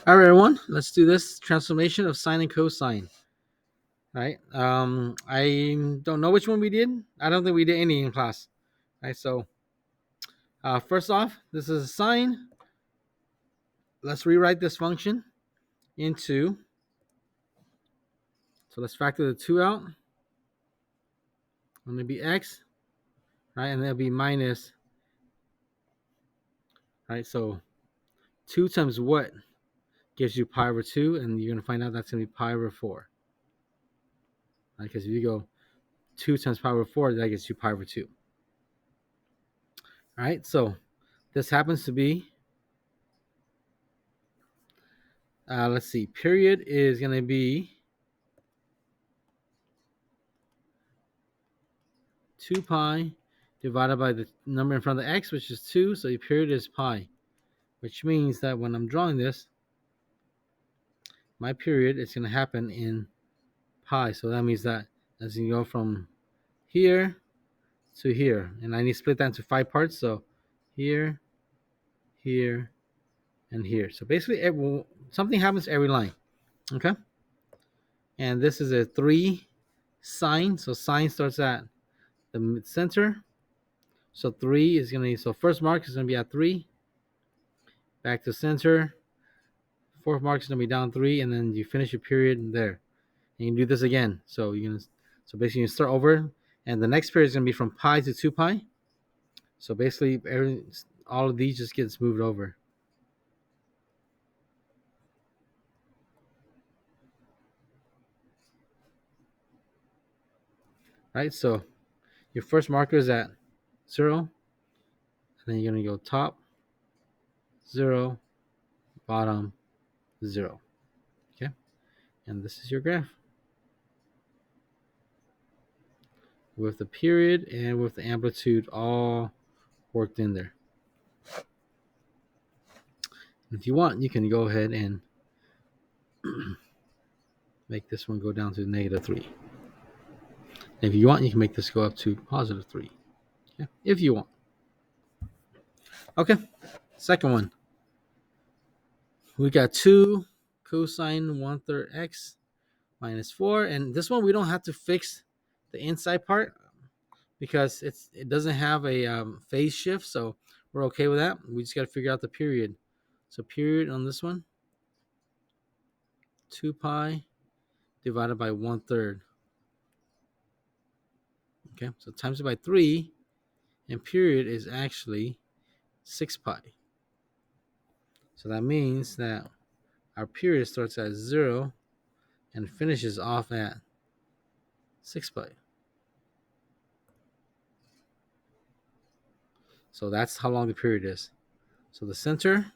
All right, everyone, let's do this transformation of sine and cosine. All right. I don't know which one we did. I don't think we did any in class. All right. So, first off, this is a sine. Let's rewrite this function into. So let's factor the two out. Going to be x, right, and that'll be minus. Right. So 2 times what gives you pi over 2, and you're going to find out that's going to be pi over 4. Right? Because if you go 2 times pi over 4, that gets you pi over 2. All right. So this happens to be. Let's see. Period is going to be 2 pi divided by the number in front of the x, which is 2. So the period is pi, which means that when I'm drawing this, my period is going to happen in pi. So that means that as you go from here to here, and I need to split that into 5 parts. So here, here, and here. So basically, something happens to every line. Okay. And this is a 3 sine. So sine starts at the center. So 3 is going to, so first mark is going to be at 3. Back to center. Fourth mark is going to be down 3, and then you finish your period there. And you do this again. So so basically you start over, and the next period is going to be from pi to 2 pi. So basically all of these just gets moved over. Right? So your first marker is at 0, and then you're going to go top, 0, bottom, 0. Okay? And this is your graph with the period and with the amplitude all worked in there. If you want, you can go ahead and make this one go down to -3. If you want, you can make this go up to +3. Okay? If you want. Okay, second one. We got 2 cosine 1/3 x minus 4. And this one, we don't have to fix the inside part because it doesn't have a phase shift. So we're okay with that. We just got to figure out the period. So period on this one, 2 pi divided by 1/3. Okay, so times it by 3, and period is actually 6 pi. So that means that our period starts at 0 and finishes off at 6 pi. So that's how long the period is. So the center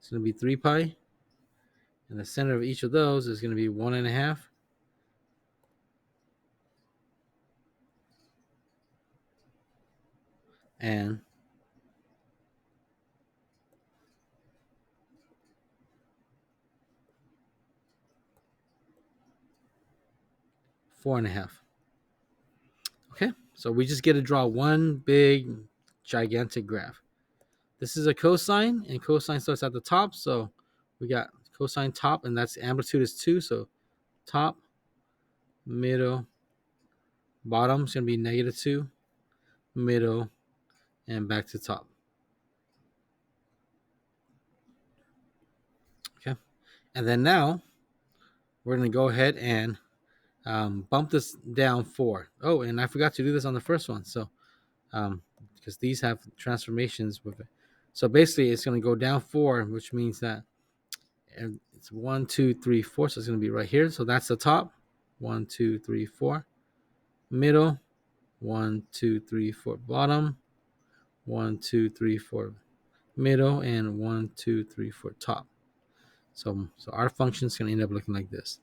is going to be 3 pi, and the center of each of those is going to be 1.5. And 4.5. Okay, so we just get to draw one big, gigantic graph. This is a cosine, and cosine starts at the top. So we got cosine top, and that's amplitude is 2. So top, middle, bottom is going to be -2, middle, and back to top. Okay, and then now we're going to go ahead and bump this down 4. Oh, and I forgot to do this on the first one. So because these have transformations with it. So basically, it's going to go down 4, which means that it's 1, 2, 3, 4. So it's going to be right here. So that's the top. 1, 2, 3, 4. Middle. 1, 2, 3, 4. Bottom. 1, 2, 3, 4. Middle, and 1, 2, 3, 4. Top. So our function is going to end up looking like this.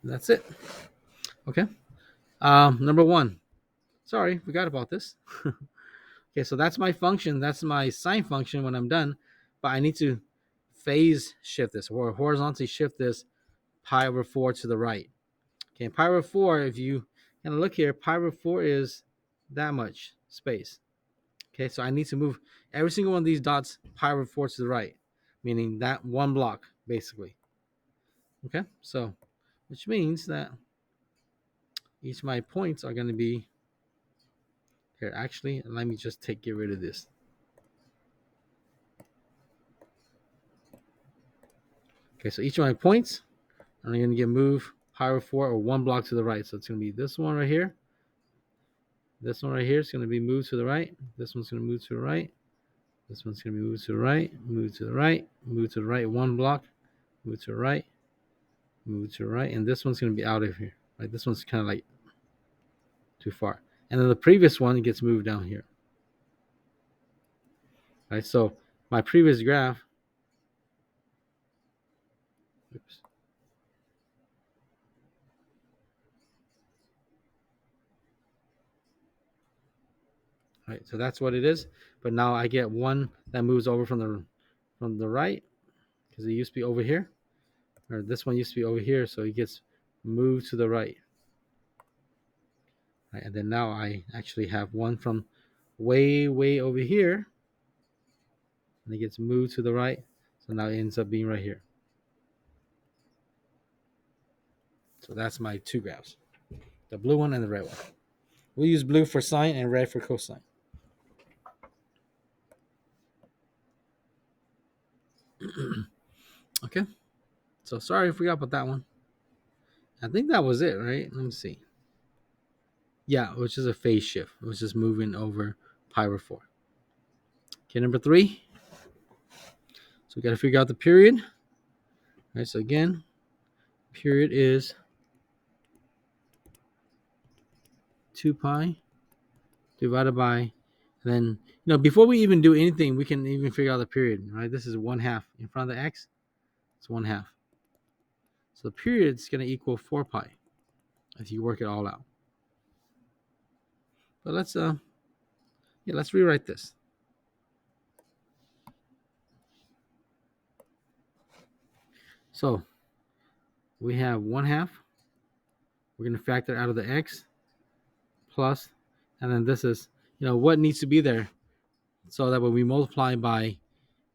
That's it. Okay. Number 1. Sorry, forgot about this. Okay, so that's my function. That's my sine function when I'm done. But I need to phase shift this or horizontally shift this pi over 4 to the right. Okay, pi over 4, if you kind of look here, pi over 4 is that much space. Okay, so I need to move every single one of these dots pi over 4 to the right, meaning that one block, basically. Okay, so which means that each of my points are going to be here. Actually, let me just get rid of this. Okay, so each of my points are going to get moved pi over 4 or one block to the right. So it's going to be this one right here. This one right here is going to be moved to the right. This one's going to move to the right. This one's going to be moved to the right, move to the right, move to the right one block, move to the right, move to the right, and this one's going to be out of here. Right, this one's kind of like too far. And then the previous one gets moved down here. Right, so my previous graph, oops. Right, so that's what it is. But now I get one that moves over from the right because it used to be over here, or this one used to be over here, so it gets moved to the right. Right, and then now I actually have one from way over here, and it gets moved to the right. So now it ends up being right here. So that's my two graphs, the blue one and the red one. We'll use blue for sine and red for cosine. Okay, so sorry if we forgot about that one. I think that was it, right? Let me see. Yeah, which is a phase shift. It was just moving over pi over 4. Okay, number 3. So we got to figure out the period. All right, so again, period is 2 pi divided by, and then, before we even do anything, we can even figure out the period, right? This is 1/2. In front of the x, it's 1/2. So the period is going to equal 4 pi if you work it all out. But let's rewrite this. So we have 1/2. We're going to factor out of the x plus, and then this is, what needs to be there so that when we multiply by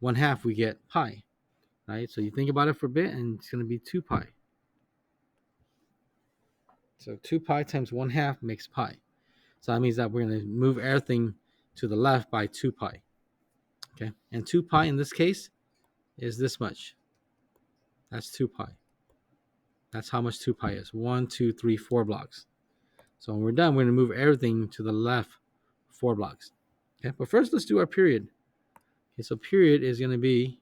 1/2, we get pi, right? So you think about it for a bit, and it's going to be 2 pi. So 2 pi times 1/2 makes pi. So that means that we're going to move everything to the left by 2 pi. Okay, and 2 pi in this case is this much. That's 2 pi. That's how much 2 pi is. 1, 2, 3, 4 blocks. So when we're done, we're going to move everything to the left 4 blocks. Okay, but first let's do our period. Okay, so period is going to be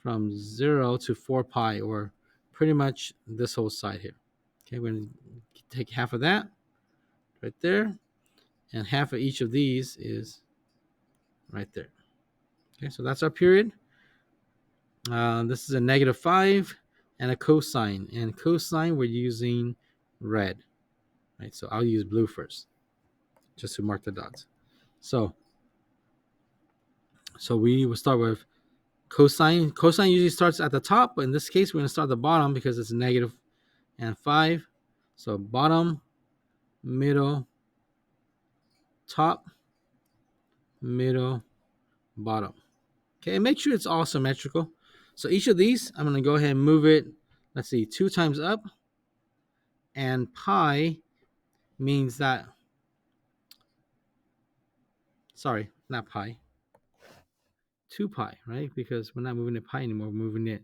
from 0 to 4 pi, or pretty much this whole side here. Okay, we're going to take half of that right there, and half of each of these is right there. Okay, so that's our period. This is a -5 and a cosine. And cosine, we're using red. Right, so I'll use blue first, just to mark the dots. So we will start with cosine. Cosine usually starts at the top, but in this case, we're going to start at the bottom because it's negative and 5. So bottom, middle, top, middle, bottom. Okay, and make sure it's all symmetrical. So each of these, I'm going to go ahead and move it, let's see, 2 times up. And pi means that, sorry, not pi, 2 pi, right? Because we're not moving it pi anymore, we're moving it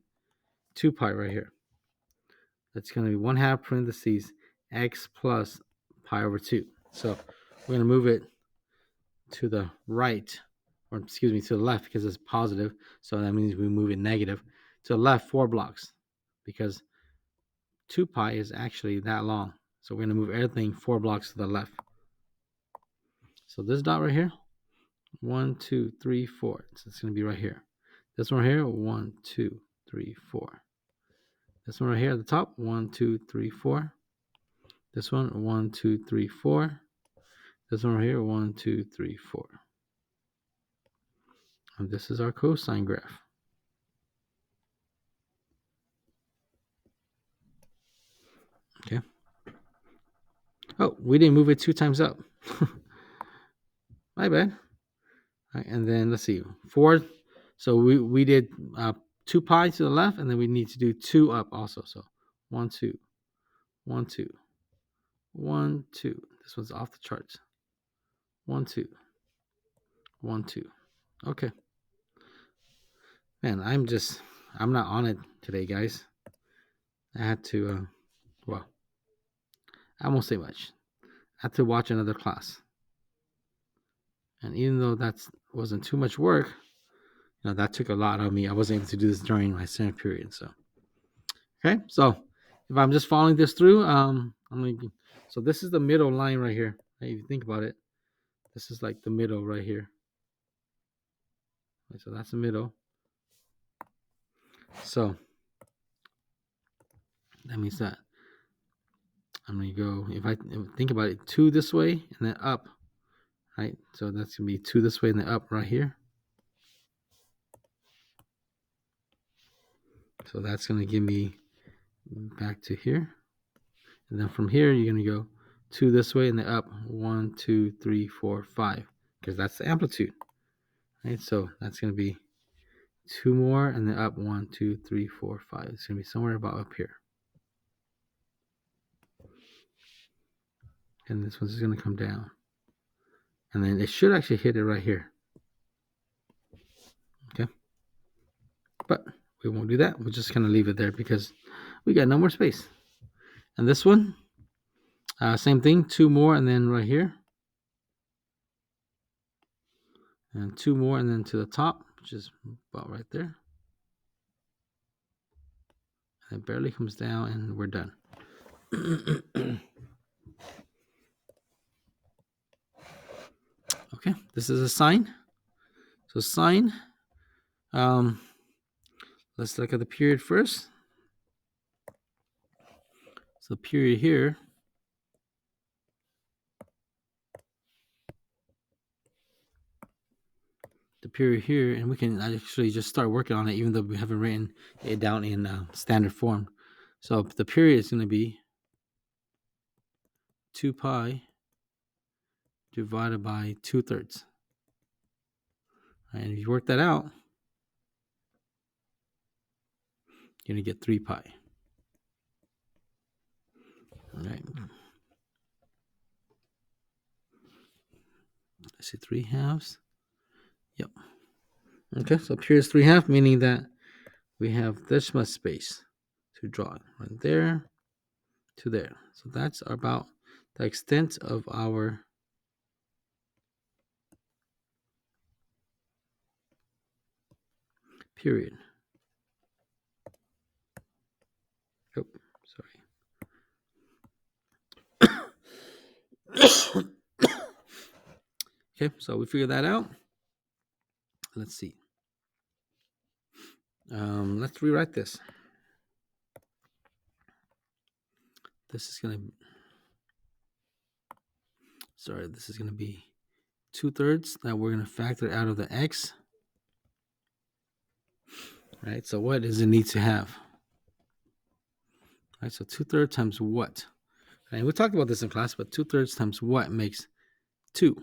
2 pi right here. That's going to be 1/2 parentheses x plus pi over 2. So we're going to move it to the right, or excuse me, to the left because it's positive. So that means we move it negative to the left 4 blocks because 2 pi is actually that long. So we're going to move everything 4 blocks to the left. So this dot right here, 1, 2, 3, 4. So it's going to be right here. This one right here, 1, 2, 3, 4. This one right here at the top, 1, 2, 3, 4. This one, 1, 2, 3, 4. This one right here, 1, 2, 3, 4. And this is our cosine graph. Okay. Oh, we didn't move it 2 times up. My bad. Right, and then let's see, 4. So we did 2 pi to the left, and then we need to do 2 up also. So 1, 2, 1, 2, 1, 2. This one's off the charts. 1, 2, 1, 2. Okay. Man, I'm not on it today, guys. I had to, well, I won't say much. I had to watch another class. And even though that wasn't too much work, that took a lot of me. I wasn't able to do this during my summer period. So, okay. So if I'm just following this through, so this is the middle line right here. Right? If you think about it, this is like the middle right here. Right, so that's the middle. So that means that I'm going to go, if I think about it, 2 this way and then up, right? So that's going to be 2 this way and then up right here. So that's going to give me back to here. And then from here, you're going to go 2 this way and then up 1, 2, 3, 4, 5, because that's the amplitude, right? So that's going to be 2 more and then up 1, 2, 3, 4, 5. It's going to be somewhere about up here. And this one's going to come down. And then it should actually hit it right here. Okay. But we won't do that. We'll just kind of leave it there because we got no more space. And this one, same thing, 2 more and then right here. And 2 more and then to the top, which is about right there. And it barely comes down and we're done. Okay, this is a sine. So sine, let's look at the period first. So period here, and we can actually just start working on it even though we haven't written it down in standard form. So the period is going to be 2 pi divided by 2/3. And if you work that out, you're going to get 3 pi. All right. I see 3/2. Yep. Okay, so period is 3/2, meaning that we have this much space to draw right there to there. So that's about the extent of our period. Oh, sorry. Okay, so we figured that out. Let's see. Let's rewrite this. This is gonna be 2/3 that we're gonna factor out of the x. Right. So what does it need to have? Right. So 2/3 times what? And we talked about this in class, but 2/3 times what makes 2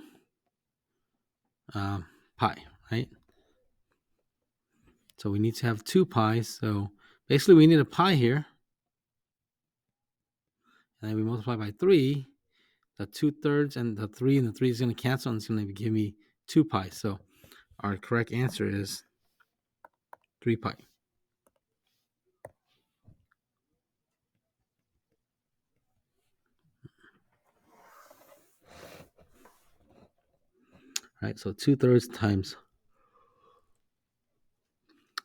pi, right? So we need to have 2 pi. So basically we need a pi here. And then we multiply by 3. The 2/3 and the 3 is going to cancel, and it's going to give me 2 pi. So our correct answer is 3 pi. Right, so 2/3 times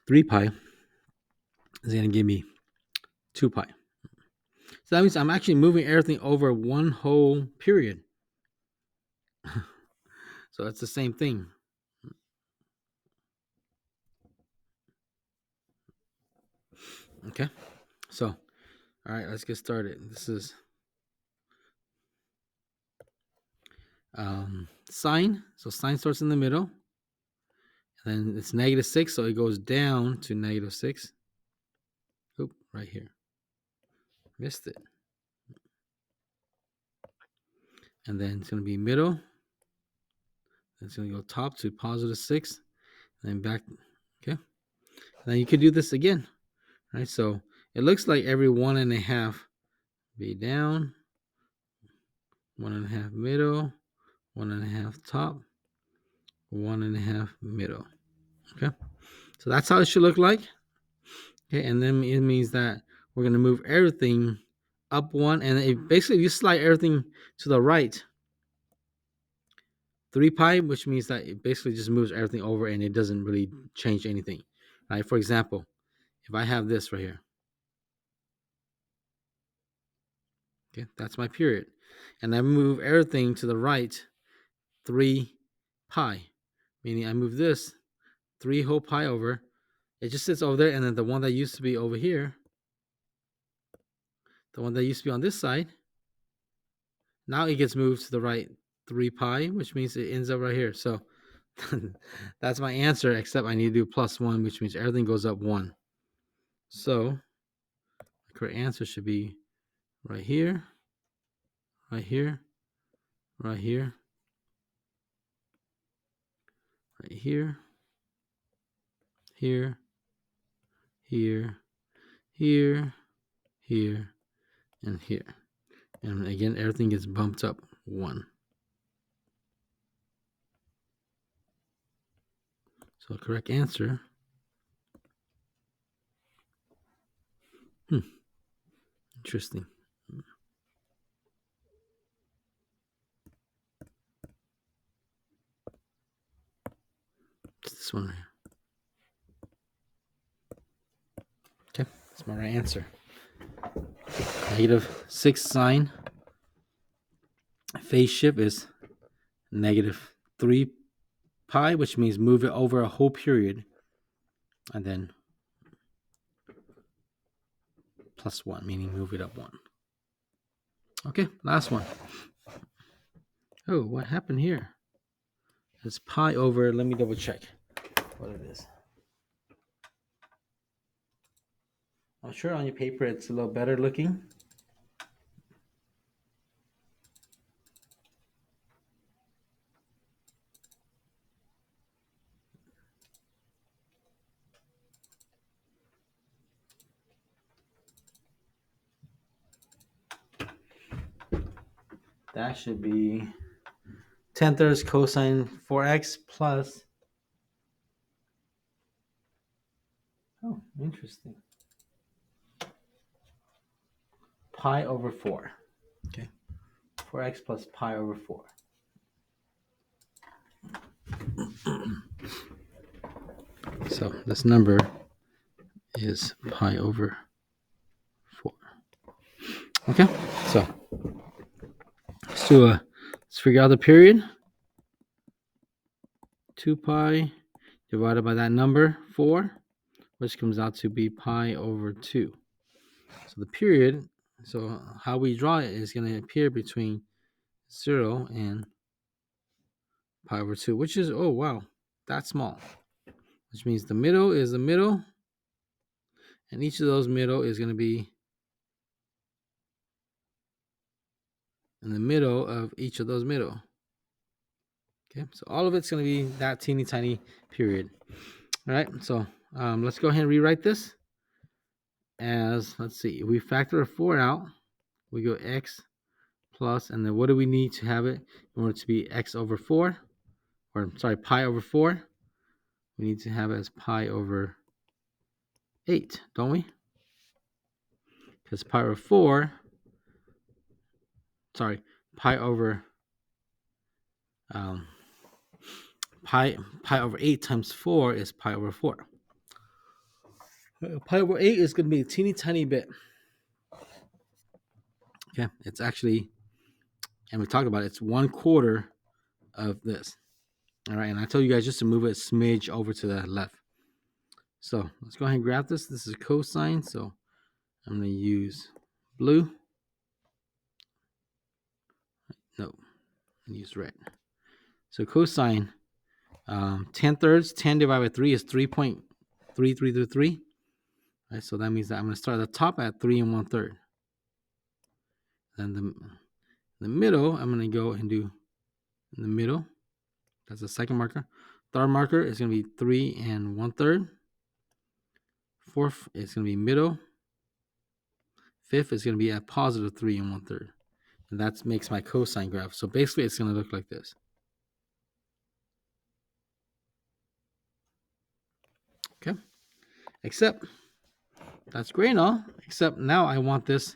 3 pi is going to give me 2 pi. So that means I'm actually moving everything over one whole period. So it's the same thing. Okay, so all right, let's get started. This is sine. So sine starts in the middle, and then it's -6, so it goes down to -6. Oop, right here. Missed it. And then it's going to be middle. It's going to go top to positive 6, and then back. Okay. Then you could do this again, right? So it looks like every 1.5 be down, 1.5 middle, 1.5 top, 1.5 middle. Okay. So that's how it should look like. Okay. And then it means that we're going to move everything up one, and it basically you slide everything to the right 3 pi, which means that it basically just moves everything over and it doesn't really change anything. Right? For example, if I have this right here, okay, that's my period. And I move everything to the right 3 pi, meaning I move this 3 whole pi over. It just sits over there, and then the one that used to be over here, the one that used to be on this side, now it gets moved to the right 3 pi, which means it ends up right here. So that's my answer, except I need to do +1, which means everything goes up 1. So the correct answer should be right here, right here, right here, right here, here, here, here, here, and here. And again, everything gets bumped up 1. So correct answer. Interesting. It's this one right here. Okay, that's my right answer. -6 sine phase shift is -3 pi, which means move it over a whole period, and then +1, meaning move it up 1. Okay, last one. Oh, what happened here? It's pi over, let me double check what it is. I'm sure on your paper it's a little better looking. That should be 10/3 cosine 4x plus. Oh, interesting. Pi over 4. Okay. 4x plus pi over 4. So this number is pi over 4. Okay, so let's figure out the period. 2 pi divided by that number 4, which comes out to be pi over 2. So the period, so how we draw it is going to appear between 0 and pi over 2, which is, oh wow, that's small. Which means the middle is the middle, and each of those middle is going to be in the middle of each of those middle. Okay, so all of it's going to be that teeny tiny period. All right, so let's go ahead and rewrite this as, let's see, we factor a 4 out, we go x plus, and then what do we need to have it in order to be x over 4, or sorry, pi over 4? We need to have it as pi over 8, don't we? Because pi over 4, sorry, pi over pi over 8 times 4 is pi over 4. Pi over 8 is going to be a teeny tiny bit. Okay, it's actually, and we talked about it, it's 1/4 of this. All right, and I told you guys just to move it a smidge over to the left. So let's go ahead and graph this. This is cosine, so I'm going to use blue. No, I'm going to use red. So cosine, 10/3, 10 divided by 3 is 3.3333. Right, so that means that I'm going to start at the top at 3 1/3. Then the middle, I'm going to go and do in the middle. That's the second marker. Third marker is going to be 3 1/3. Fourth is going to be middle. Fifth is going to be at positive 3 1/3. And that makes my cosine graph. So basically, it's going to look like this. Okay. Except, that's great and all. Except now I want this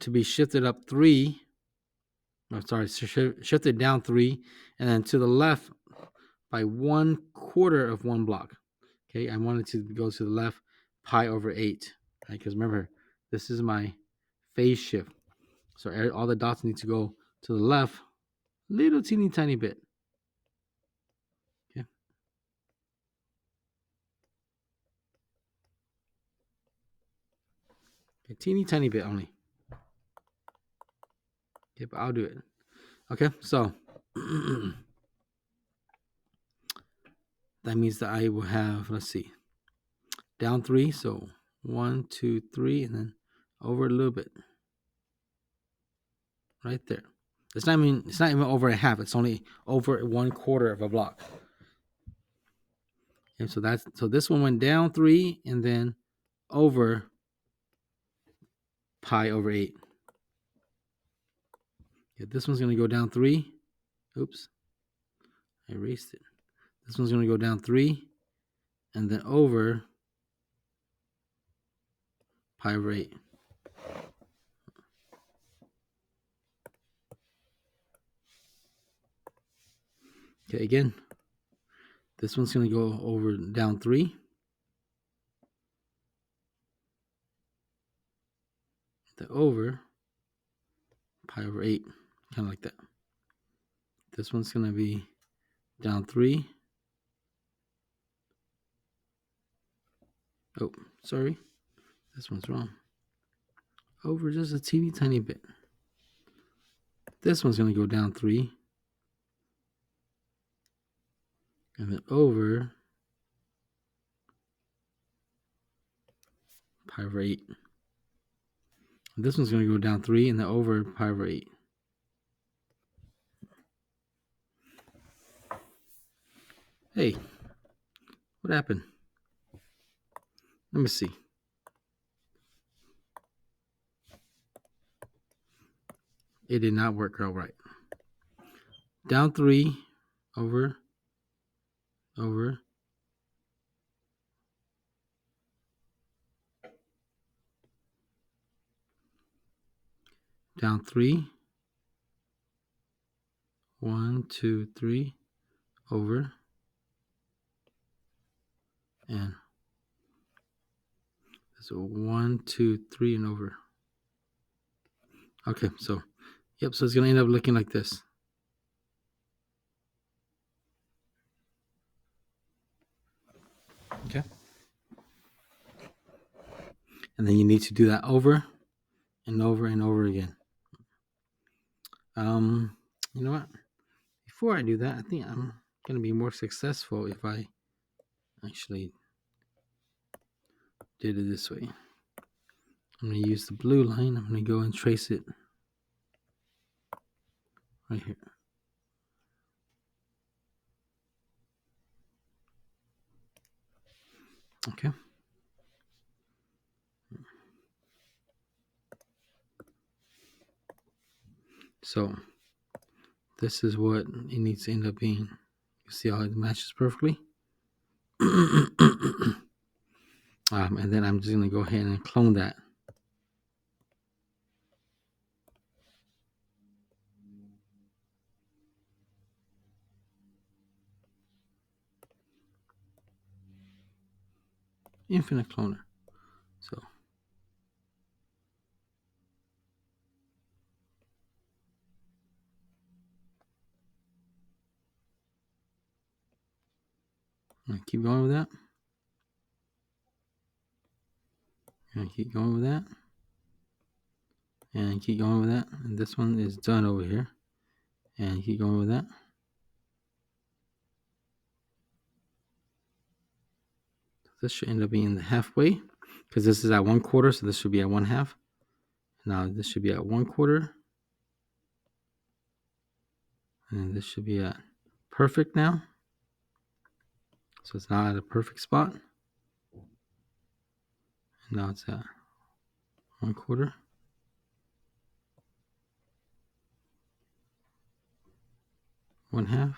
to be shifted up 3. Oh, sorry, shifted down 3. And then to the left by 1/4 of one block. Okay. I want it to go to the left pi over 8. Right? Because remember, this is my phase shift. So all the dots need to go to the left little teeny tiny bit. Okay. A teeny tiny bit only. Okay, but I'll do it. Okay, so that means that I will have, let's see, down 3. So 1, 2, 3, and then over a little bit. Right there. It's not even over a half. It's only over 1/4 of a block. And so this one went down 3 and then over pi over 8. Yeah, this one's going to go down 3. Oops. I erased it. This one's going to go down 3 and then over pi over 8. Okay, again, this one's going to go over down 3. The over pi over 8, kind of like that. This one's going to be down 3. Oh, sorry. This one's wrong. Over just a teeny tiny bit. This one's going to go down 3. And then over pi over 8. And this one's going to go down 3 and then over pi over 8. Hey, what happened? Let me see. It did not work out right. Down 3, over, down 3, 1, 2, 3, over, and so 1, 2, 3, and over. Okay, so yep, so it's gonna end up looking like this. Okay. And then you need to do that over and over and over again. You know what? Before I do that, I think I'm gonna be more successful if I actually did it this way. I'm gonna use the blue line. I'm gonna go and trace it right here. Okay. So this is what it needs to end up being. You see how it matches perfectly? And then I'm just gonna go ahead and clone that. Infinite cloner. So I'm gonna keep going with that. And keep going with that. And keep going with that. And this one is done over here. And keep going with that. This should end up being the halfway because this is at 1/4, so this should be at 1/2. Now this should be at 1/4. And this should be at perfect now. So it's now at a perfect spot. And now it's at 1/4, 1/2,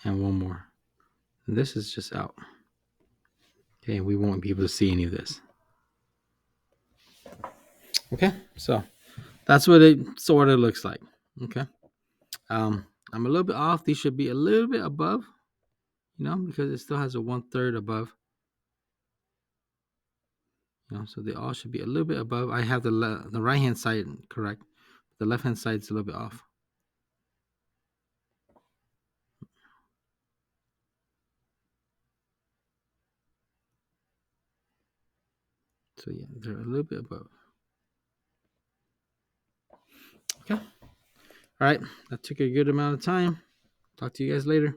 and one more. And this is just out. Okay, we won't be able to see any of this. Okay, so that's what it sort of looks like. Okay. I'm a little bit off. These should be a little bit above, because it still has a 1/3 above. So they all should be a little bit above. I have the right hand side correct. The left hand side is a little bit off. So yeah, they're a little bit above. Okay. All right. That took a good amount of time. Talk to you guys later.